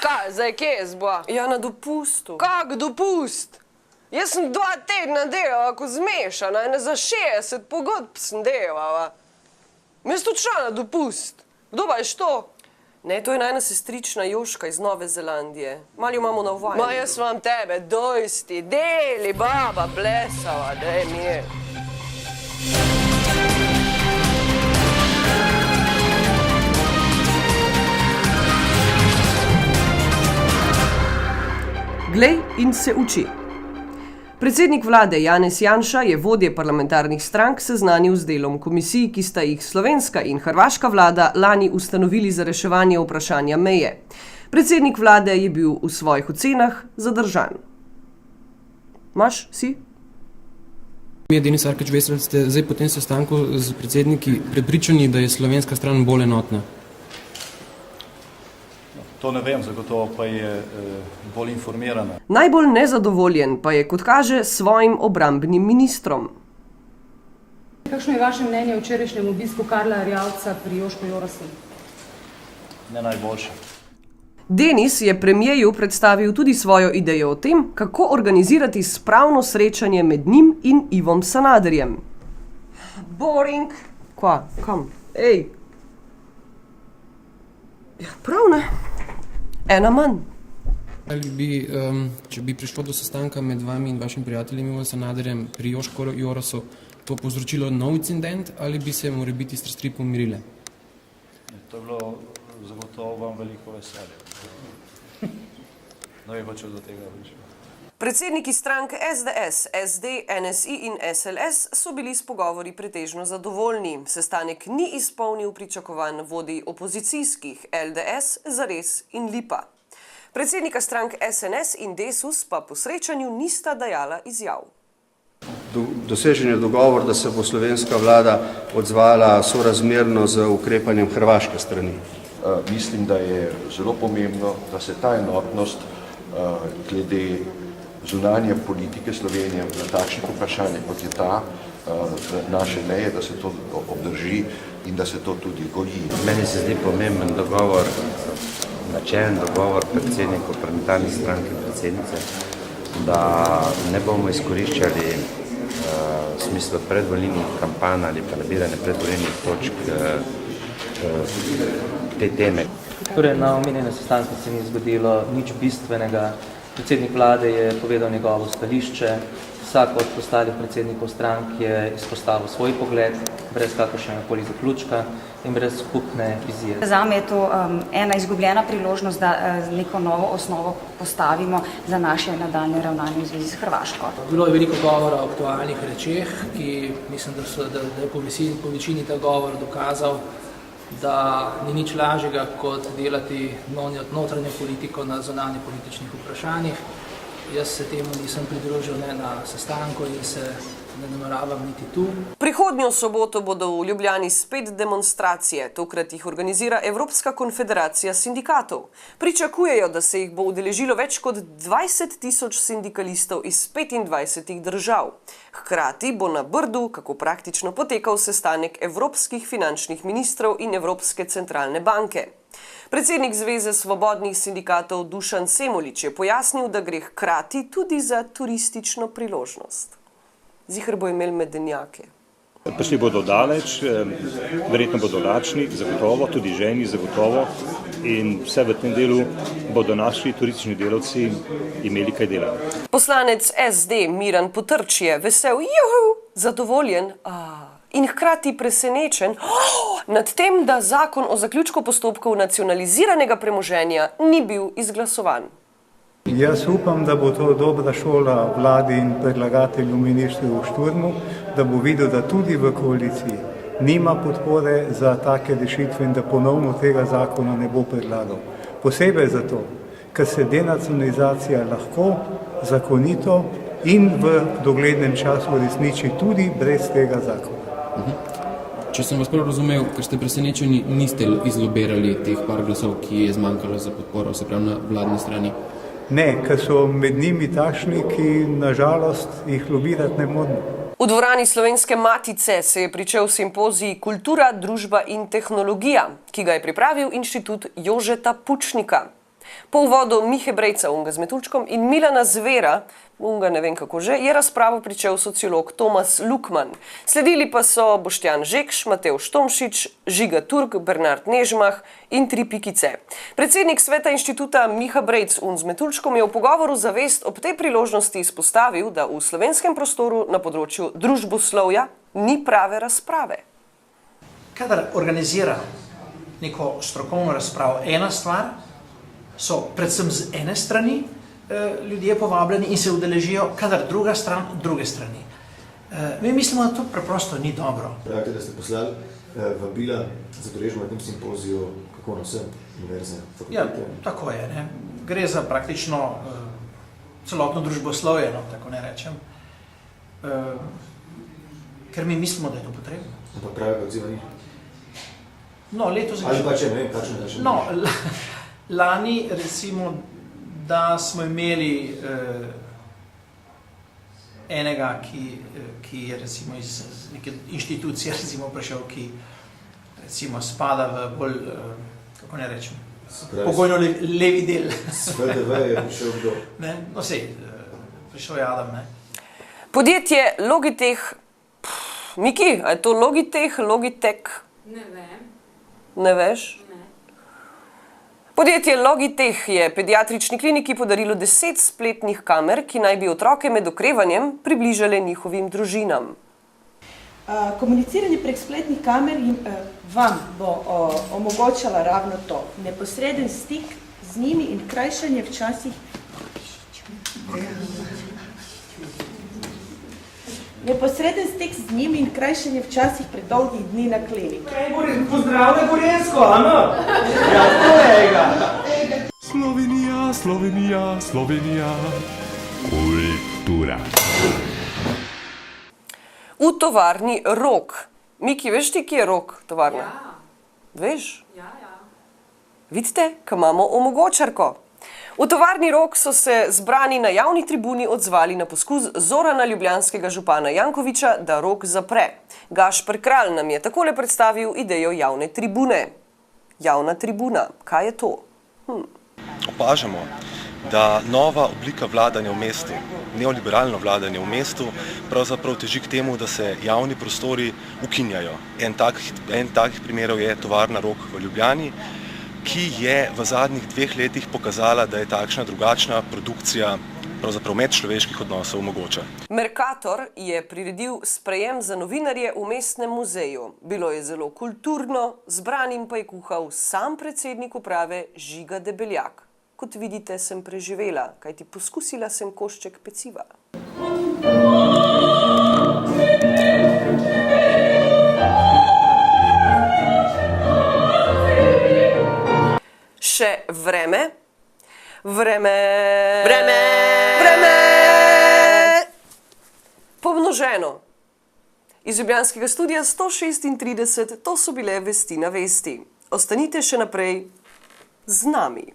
Kaj, zdaj kje je zba? Ja, na dopustu. Kak dopust? Jaz sem 2 tedna delala, ko zmešana, in za 60 pogodb sem delala. Jaz tudi šla na dopust. Kdo pa je što? Ne, to je najna sestrična Joška iz Nove Zelandije. Malo jo imamo na uvajanju. Ma jaz vam tebe dojsti, deli, baba, blesava, daj mir. Glej in se uči. Predsednik vlade Janez Janša je vodje parlamentarnih strank seznanil z delom komisij, ki sta jih slovenska in hrvaška vlada lani ustanovili za reševanje vprašanja meje. Predsednik vlade je bil v svojih ocenah zadržan. Maš, si? Denis Arkeč-Veselj, ste zdaj po tem sestanku z predsedniki prepričani, da je slovenska stran bolj enotna? To ne vem, zagotovo pa je bolj informirana. Najbolj nezadovoljen pa je, kot kaže, s svojim obrambnim ministrom. Kakšno je vaše mnenje o včerajšnjem obisku Karla Erjavca pri Jošku Jorosu? Ne najboljše. Denis je premierju predstavil tudi svojo idejo o tem, kako organizirati spravno srečanje med njim in Ivom Sanaderjem. Boring. Kva? Kam? Ej. Ja, prav ne. Ena manj. Ali bi, če bi prišlo do sestanka med vami in vašim prijateljem Ivom Sanaderjem pri Jošku Jorosu, to povzročilo nov incident ali bi se morebiti strasti pomirile? To je bilo zagotovo vam veliko veselje. No, je hočel do tega več. Predsedniki strank SDS, SD, NSI in SLS so bili s pogovori pretežno zadovoljni. Sestanek ni izpolnil pričakovanj vodij opozicijskih LDS, Zares in Lipa. Predsednika strank SNS in Desus pa po srečanju nista dajala izjav. Dosežen je dogovor, da se bo slovenska vlada odzvala sorazmerno z ukrepanjem hrvaške strani. Mislim, da je zelo pomembno, da se ta enotnost glede zunanje politike Slovenije na takšnih vprašanjih, kot je ta naše meje, da se to obdrži in da se to tudi goji. Meni se zdi pomemben dogovor, načelen dogovor predsednikov parlamentarnih strank in predsednice, da ne bomo izkoriščali v smislu predvolilnih kampanj ali pa nabiranje predvolilnih točk te teme. Torej, na omenjenem sestanku se ni zgodilo nič bistvenega. Predsednik vlade je povedal njegovo stališče, vsak od ostalih predsednikov strank je izpostavil svoj pogled, brez kakršnega koli zaključka in brez skupne vizije. Zame je to ena izgubljena priložnost, da neko novo osnovo postavimo za naše nadaljne ravnanje v zvezi s Hrvaško. Bilo je veliko govora o aktualnih rečeh, ki mislim, da je po večini ta govor dokazal, da ni nič lažjega, kot delati notranjo politiko na zunanje političnih vprašanjih. Jaz se temu nisem pridružil ne na sestanku in se ne nameravam niti tu. Prihodnjo soboto bodo v Ljubljani spet demonstracije, tokrat jih organizira Evropska konfederacija sindikatov. Pričakujejo, da se jih bo udeležilo več kot 20.000 sindikalistov iz 25 držav. Hkrati bo na Brdu, kako praktično potekal sestanek evropskih finančnih ministrov in Evropske centralne banke. Predsednik Zveze svobodnih sindikatov Dušan Semolič je pojasnil, da gre hkrati tudi za turistično priložnost. Ziher bo imel medenjake. Prišli bodo daleč, verjetno bodo lačni, zagotovo, tudi ženi, zagotovo. In vse v tem delu bodo naši turistični delavci imeli kaj delati. Poslanec SD Miran Potrč je vesel, zadovoljen in hkrati presenečen nad tem, da zakon o zaključku postopkov nacionaliziranega premoženja ni bil izglasovan. Jaz upam, da bo to dobra šola vladi in predlagatelju ministru Šturmu, da bo videl, da tudi v koaliciji nima podpore za take rešitve in da ponovno tega zakona ne bo predlagal. Posebej zato, ker se denacionalizacija lahko, zakonito in v doglednem času resniči tudi brez tega zakona. Če sem vas prav razumel, ker ste presenečeni, niste izlobirali teh par glasov, ki je zmanjkalo za podporo, se pravi na vladni strani? Ne, ker so med njimi takšni, ki nažalost jih lobirati ne moremo. V dvorani Slovenske Matice se je pričel simpozij Kultura, družba in tehnologija, ki ga je pripravil Inštitut Jožeta Pučnika. Po uvodu Mihe Brejca, unga z metuljčkom, in Milana Zvera, unga ne vem kako že, je razpravo pričel sociolog Tomas Lukman. Sledili pa so Boštjan Žekš, Matevž Tomšič, Žiga Turk, Bernard Nežmah in 3 pikice. Predsednik sveta inštituta Miha Brejc z metuljčkom je v pogovoru za Vest ob tej priložnosti izpostavil, da v slovenskem prostoru na področju družboslovja ni prave razprave. Kadar organizira neko strokovno razpravo, ena stvar, so predvsem z ene strani ljudje povabljeni in se udeležijo, kadar druga stran, druge strani. Mi mislimo, da to preprosto ni dobro. Pravite, da ste poslali vabila za udeležbo na tem simpoziju, kako na vsem univerze, fakultete? Ja, tako je. Ne? Gre za praktično celotno družboslovje, no, tako ne rečem. Ker mi mislimo, da je to potrebno. Ampak pravega odziva ni? No, letos... Ali pa če, ne vem, kakšno je še? No, lani, recimo, da smo imeli enega, ki je recimo iz neke inštitucije recimo prišel, ki recimo spada v bolj, kako ne rečem, pogojno levi del. S PDV je prišel kdo? Ne, no sej, prišel je Adam, ne. Podjetje Logitech, Miki, a je to Logitech, Logitech? Ne vem. Ne veš? Podjetje Logitech je pediatrični kliniki podarilo 10 spletnih kamer, ki naj bi otroke med okrevanjem približale njihovim družinam. Komuniciranje prek spletnih kamer vam bo omogočala ravno to. Neposreden stik z njimi in krajšanje včasih predolgih dni na kliniki. Pozdravljaj Gorensko, ano? Ja, to je ga. Slovenija, Slovenija, Slovenija. Kultura. V tovarni Rog. Miki, veš ti, kje je Rog tovarna? Ja. Veš? Ja. Vidite, ko imamo omogočarko. V tovarni Rog so se zbrani na javni tribuni odzvali na poskus Zorana ljubljanskega župana Jankovića, da Rog zapre. Gašper Kralj nam je takole predstavil idejo javne tribune. Javna tribuna, kaj je to? Opažamo, da nova oblika vladanja v mestu, neoliberalno vladanje v mestu, pravzaprav teži k temu, da se javni prostori ukinjajo. En takih primerov je tovarna Rog v Ljubljani, ki je v zadnjih 2 letih pokazala, da je takšna drugačna produkcija pravzaprav medčloveških odnosov mogoča. Mercator je priredil sprejem za novinarje v mestnem muzeju. Bilo je zelo kulturno, zbranim pa je kuhal sam predsednik uprave Žiga Debeljak. Kot vidite, sem preživela, kajti poskusila sem košček peciva. Še vreme. Pomnoženo. Iz ljubljanskega studia 136, to so bile vesti na vesti. Ostanite še naprej z nami.